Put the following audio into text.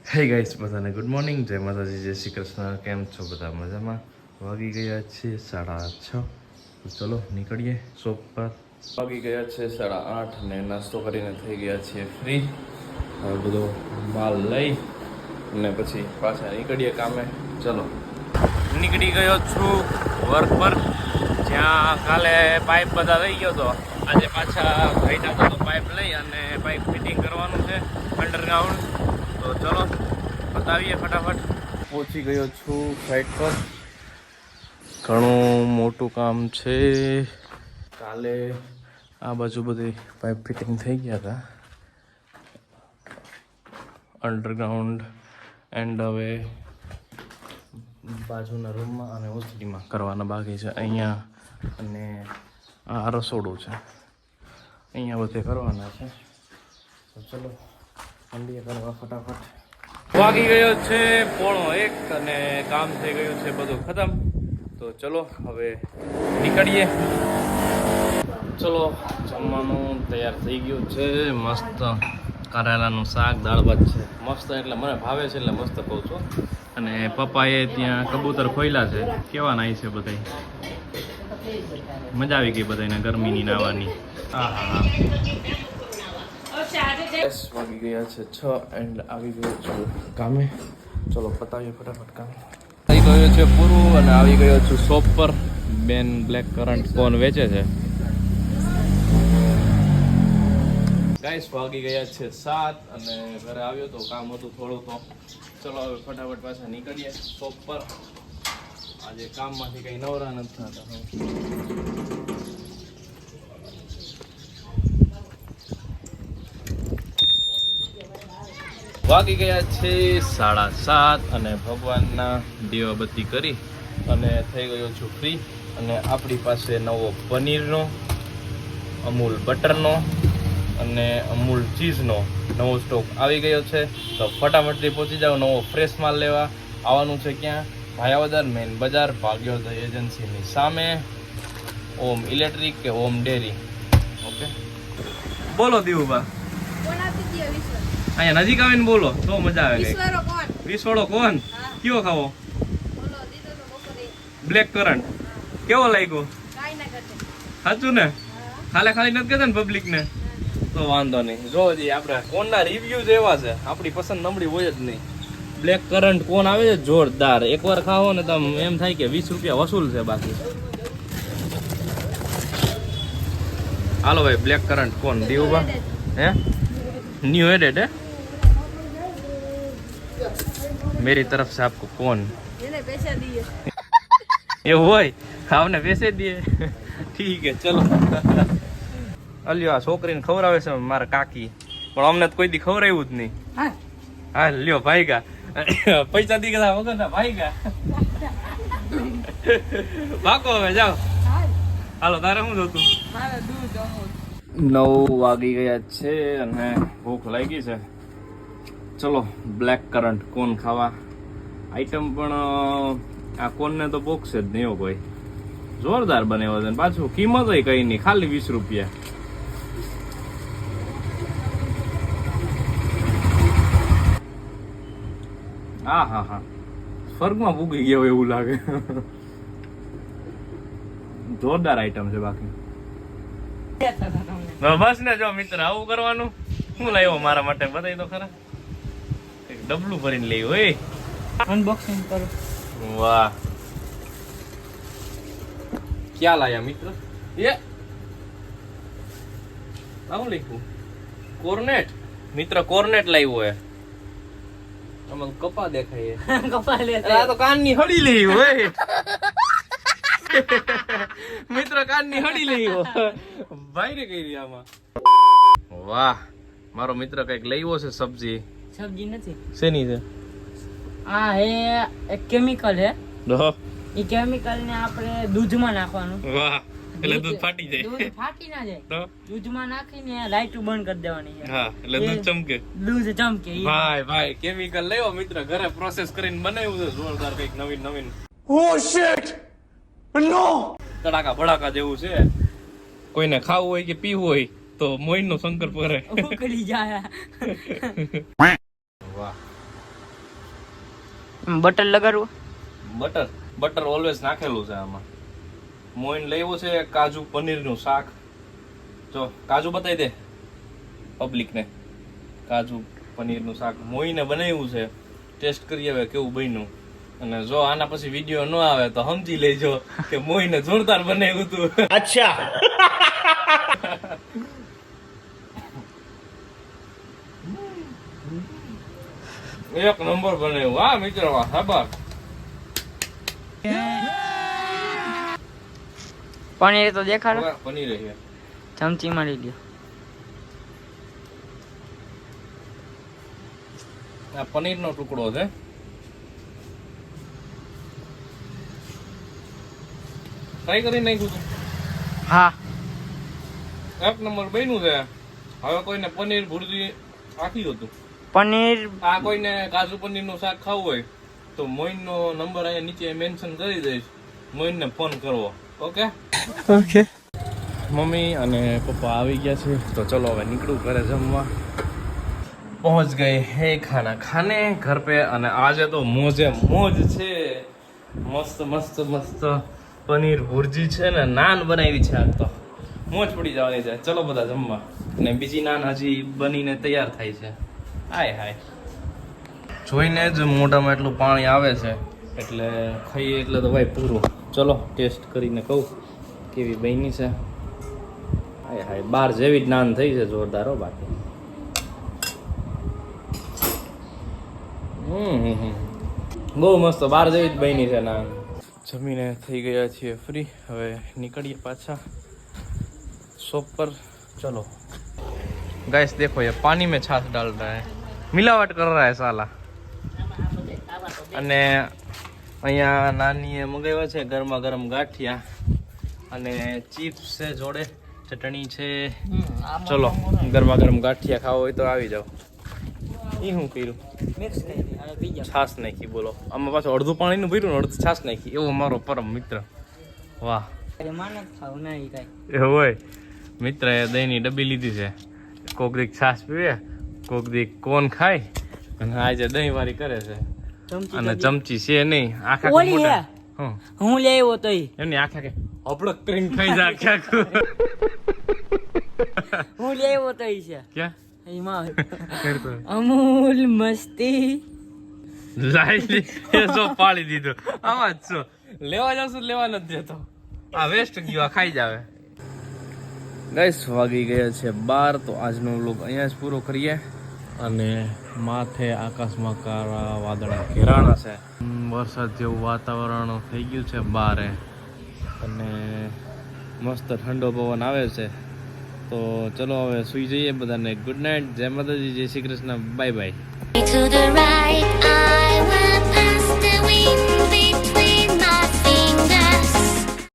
હે ગાઈસ, બધાને good morning, જય માતાજી, જય શ્રી કૃષ્ણ. કેમ છો બધા? મજામાં? વાગી ગયા છે 6:30. તો ચલો નીકળીએ શોપ પર. વાગી ગયા છે 8:30 ને નાસ્તો કરીને થઈ ગયા છીએ ફ્રી. હવે બધો માલ લઈ અને પછી પાછા નીકળીએ કામે. ચલો નીકળી ગયો છું વર્ક પર, જ્યાં કાલે પાઇપ બધા લઈ ગયો હતો. આજે પાછા ભાઈ જતો તો પાઇપ લઈ અને પાઇપ ફિટિંગ કરવાનું છે અંડરગ્રાઉન્ડ. તો ચલો બતાવીએ ફટાફટ. પહોંચી ગયો છું સાઈટ પર. ઘણું મોટું કામ છે. કાલે આ બાજુ બધી પાઇપ ફિટિંગ થઈ ગયા હતા અંડરગ્રાઉન્ડ, એન્ડ હવે બાજુના રૂમમાં અને ઓસડીમાં કરવાના બાકી છે. અહીંયા અને આ રસોડું છે, અહીંયા બધે કરવાના છે. તો ચલો મંડીએ કરવા ફટાફટ. વાગી ગયો છે 1:30 અને કામ થઈ ગયું છે બધું ખતમ. તો ચલો હવે નીકળીએ. ચલો જમવાનું તૈયાર થઈ ગયું છે. મસ્ત કારેલાનું શાક, દાળ ભાત છે. મસ્ત એટલે મને ભાવે છે એટલે મસ્ત કહું છું. અને પપ્પાએ ત્યાં કબૂતર ખોયલા છે. કેવા નાય છે બધા, મજા આવી ગઈ બધાને ગરમીની નાવાની. હા હા વાગી ગયા છે 6 એન્ડ આવી ગયો છું કામે. ચલો પતાવીએ ફટાફટ કામ. થઈ ગયું છે પૂરું અને આવી ગયો છું શોપ પર. બેન બ્લેક કરંટ કોન વેચે છે. ગાઈસ વાગી ગયા છે 7 અને ઘરે આવ્યો તો કામ હતું થોડું. તો ચલો હવે ફટાફટ પાછા નીકળીએ શોપ પર. આજે કામમાંથી કંઈ નવરા નથી થતા. વાગી ગયા છે 7:30 અને ભગવાનના દીવાબત્તી કરી અને થઈ ગયો છું ફ્રી. અને આપણી પાસે નવો પનીરનો, અમૂલ બટરનો અને અમૂલ ચીઝનો નવો સ્ટોક આવી ગયો છે. તો ફટાફટથી પહોંચી જાઓ નવો ફ્રેશ માલ લેવા. આવવાનું છે ક્યાં? ભાયાવદર મેઇન બજાર, ભાગ્યોદય એજન્સીની સામે, ઓમ ઇલેક્ટ્રિક કે ઓમ ડેરી. ઓકે બોલો દીવુબા, અહીંયા નજીક આવીને બોલો તો મજા આવે. વિસવાળો કોણ? કયો ખાવો? Black current. કેવો લાગ્યો? સાચું ને? ખાલી નથી કહેતા ને પબ્લિક ને? તો વાંધો નહીં. જો જી આપણે કોનના રિવ્યુ જ એવા છે, આપણી પસંદ નબળી હોય જ નહીં. બ્લેક કરંટ કોણ આવે છે જોરદાર. એકવાર ખાવો ને તમે એમ થાય કે 20 રૂપિયા વસૂલ છે બાકી. હાલો ભાઈ, બ્લેક કરંટ કોણ દીવુબા? હે न्यू एडेड है, मेरी तरफ से आपको कौन पैसा दिए ये હોય आपने पैसे दिए ठीक है चलो. અલ્યો આ છોકરીને ખવડાવે છે મારા કાકી, પણ અમને તો કોઈ દી ખવડાવ્યું જ નહીં. હા લ્યો ભાઈગા, પૈસા દી ગયા વગર ના ભાઈગા. ભાગો હવે જાઓ. હાલો તારે શું જોતું? 9 વાગી ગયા છે અને ભૂખ લાગી છે. ચલો બ્લેક કરંટ કોન ખાવા. આઈટમ પણ આ કોનને તો પોકશે જ નહીં કોઈ. જોરદાર બન્યો છે. પાછું કિંમત કઈ નહીં, ખાલી 20 રૂપિયા. હા હા હા, સ્વર્ગમાં ભૂગી ગયો એવું લાગે. જોરદાર આઈટમ છે. બાકી બસ ને જો મિત્ર, આવું કરવાનું. શું લાવ્યો મારા માટે બતાવી તો ખરા. એક ડબલું ભરીને લઈ હોય. અનબોક્સિંગ કરો. વાહ, ક્યાં લાયા મિત્ર? એ આવું લખ્યું કોર્નેટ. મિત્ર કોર્નેટ લાવ્યો હે. આમાં કપા દેખાય. કપા લે આ તો કાનની હડી લઈ હોય. મિત્ર કાનની હડી લઈ ભાઈ ને કઈ આમાં. વાહ, મારો મિત્ર કઈક લાવ્યો છે સબ્જી. સબ્જી નથી. શેની છે? આ હે એક કેમિકલ હે. એ કેમિકલ ને આપણે દૂધમાં નાખવાનું. વાહ, એટલે દૂધ ફાટી જાય. દૂધ ફાટી ના જાય તો દૂધમાં નાખીને લાઈટ બંધ કરી દેવાની છે. હા, એટલે દૂધ ચમકે. દૂધ ચમકે. ભાઈ કેમિકલ લેવો મિત્ર, ઘરે પ્રોસેસ કરીને બનાવ્યું છે જોરદાર કઈક નવીન. ઓ શિટ, નો તડાકા ભડાકા જેવું છે. કોઈને ખાવું હોય કે પીવું હોય તો મોઈન નો શંકર પરે ઉકળી જાય. વાહ બટર લગાડવું? બટર ઓલવેઝ નાખેલું છે આમાં. મોઈન લેવો છે કાજુ પનીરનું શાક. જો કાજુ બતાવી દે પબ્લિકને. કાજુ પનીરનું શાક મોઈને બનાવ્યું છે. ટેસ્ટ કરી હવે કેવું બન્યું. અને જો આના પછી વિડીયો ન આવે તો સમજી લેજો કે મોઈને જોરદાર બનાવ્યું હતું. અચ્છા. એક નંબર બનાવ્યું. હા મિત્રો, વાહ ખબર. પનીર તો દેખાડો. પનીર છે. ચમચી માં લઈ લ્યો. આ પનીરનો ટુકડો છે. ટ્રાય કરી નાખ્યું છે. હા, એક નંબર બન્યું છે. હવે કોઈને પનીર ભુરજી આખી હતું. પનીર આ કોઈને કાજુ પનીરનું શાક ખાવું હોય તો મોઈનનો નંબર અહીંયા નીચે મેન્શન કરી દઈશ. મોઈનને ફોન કરવો. Okay okay. મમ્મી અને પપ્પા આવી ગયા છે તો ચલો હવે નીકળું ઘરે જમવા. પહોંચ ગઈ હે ખાના ખાને ઘર पे. અને આજે તો મોજે મોજ છે. મસ્ત મસ્ત મસ્ત પનીર ભુરજી છે ને નાન બનાવી છે. આજ તો મોજ પડી જવાની છે. ચલો બધા જમવા. અને બીજી નાન હજી બનીને તૈયાર થાય છે. હાય હાય. જોઈને જ મોઢામાં એટલું પાણી આવે છે એટલે ખાઈએ એટલે તો ભાઈ પૂરું. ચલો ટેસ્ટ કરીને કહું કેવી બની છે. હાય હાય, બાર જેવી જ નાન થઈ છે. જોરદાર હો બાકી. બહુ મસ્ત બાર જેવી જ બની છે નાન. જમીને થઈ ગયા છીએ ફ્રી. હવે નીકળીએ પાછા शॉप पर. चलो गाइस देखो ये पानी में छाछ डाल रहा है, मिलावट कर रहा है साला. અને અહીંયા નાનીએ મંગાવ્યા છે ગરમા ગરમ ગાંઠિયા અને ચિપ્સ છે, જોડે ચટણી છે. ચલો ગરમા ગરમ ગાંઠિયા ખાવા હોય તો આવી જાઓ. એ શું કર્યું? છાશ નાખી. બોલો આમાં પાછું અડધું પાણીનું ભર્યું ને અડધું છાશ નાખી. એવો મારો પરમ મિત્ર. વાહ. એવું હોય મિત્ર એ દહીંની ડબ્બી લીધી છે. કોક દીક છાશ પીવે, કોક દીક કોન ખાય અને આજે દહીં વાળી કરે છે. અને ચમચી છે નહીં, આખા મોટા. હું લે આવ્યો તો એમની આખા કે અપડક કરીને ખાઈ જાય આખા. હું લે આવ્યો તો છે ક્યાં એમાં અમૂલ મસ્તી લાઈ જો પાડી દીધો. આમાં જ છો લેવા જશું લેવા નથી દેતો. આ વેસ્ટ ગયો, આ ખાઈ જાવે. ગાઈસ વાગી ગયા છે 12. તો આજનો વ્લોગ અહીંયા જ પૂરો કરીએ. અને માથે આકાશમાં કાળા વાદળા ઘેરાણા છે. વરસાદ જેવું વાતાવરણ થઈ ગયું છે બારે અને મસ્ત ઠંડો પવન આવે છે. તો ચલો હવે સુઈ જઈએ બધાને. Good night. જય માતાજી, જય શ્રી કૃષ્ણ. Bye bye.